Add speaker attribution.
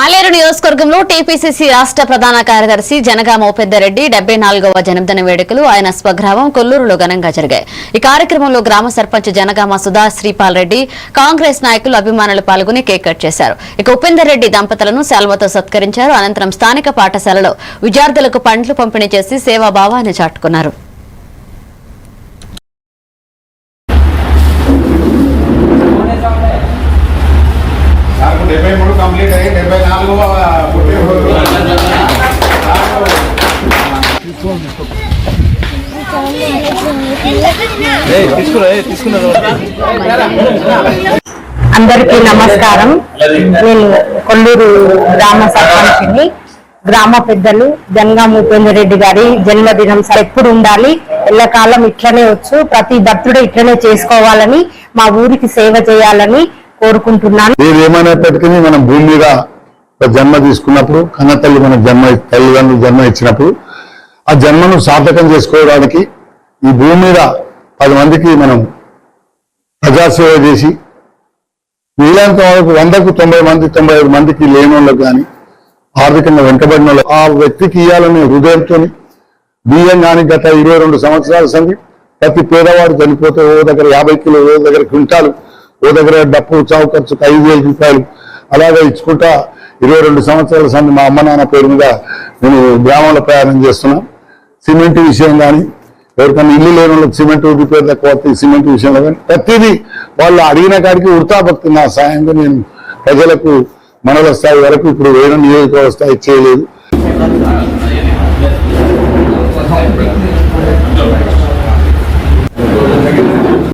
Speaker 1: ఆలేరు నియోజకవర్గంలో టీపీసీసీ రాష్ట్ర ప్రధాన కార్యదర్శి జనగామ ఉపేందర్రెడ్డి 74వ జన్మదిన వేడుకలు ఆయన స్వగ్రామం కొల్లూరులో ఘనంగా జరిగాయి. ఈ కార్యక్రమంలో గ్రామ సర్పంచ్ జనగామ సుధా శ్రీపాల్ రెడ్డి, కాంగ్రెస్ నాయకులు, అభిమానులు పాల్గొని కేక్ కట్ చేశారు. ఇక ఉపేందర్రెడ్డి దంపతులను శాల్వతో సత్కరించారు. అనంతరం స్థానిక పాఠశాలలో విద్యార్థులకు పండ్లు పంపిణీ చేసి సేవాభావాన్ని చాటుకున్నారు.
Speaker 2: కంప్లీట్ అయ్యి 74వ
Speaker 3: అందరికీ నమస్కారం. నేను కొల్లూరు గ్రామ సర్పంచిని. గ్రామ పెద్దలు జనగామ ఉపేందర్రెడ్డి గారి జన్మదినం ఎప్పుడు ఉండాలి, ఎల్లకాలం ఇట్లనే వచ్చు, ప్రతి బర్త్డే ఇట్లనే చేసుకోవాలని, మా ఊరికి సేవ చేయాలని కోరుకుంటున్నాను.
Speaker 4: ఏమైనప్పటికీ మనం భూమి మీద జన్మ తీసుకున్నప్పుడు, కన్నతల్లి మన తల్లిదండ్రులు జన్మ ఇచ్చినప్పుడు ఆ జన్మను సార్థకం చేసుకోవడానికి ఈ భూమి మీద 10 మందికి మనం ప్రజాసేవ చేసి వీళ్ళంత వరకు 100కు 90 మంది 95 మందికి లేని వాళ్ళకు కానీ ఆర్థికంగా వెంటబడిన వాళ్ళు ఆ వ్యక్తికి ఇవ్వాలనే హృదయంతో బియ్యం కానీ గత 22 సంవత్సరాల సంది ప్రతి పేదవాడు చనిపోతే ఓ దగ్గర 50 కిలో, ఓ దగ్గర క్వింటాలు, ఓ దగ్గర డప్పు చావు ఖర్చుకు 5,000 రూపాయలు అలాగే ఇచ్చుకుంటా 22 సంవత్సరాల సంది మా అమ్మ నాన్న పేరు మీద నేను గ్రామంలో ప్రయాణం చేస్తున్నా. సిమెంట్ విషయం కానీ, ఎవరికైనా ఇల్లు లేని వాళ్ళకి సిమెంట్ రిపేర్ తక్కువ సిమెంట్ విషయంలో కానీ ప్రతిదీ వాళ్ళు అడిగిన కాడికి వృత్తాభక్తి నా సాయంగా నేను ప్రజలకు మనల స్థాయి వరకు ఇప్పుడు వేరే నియోజకవర్గ స్థాయి చేయలేదు.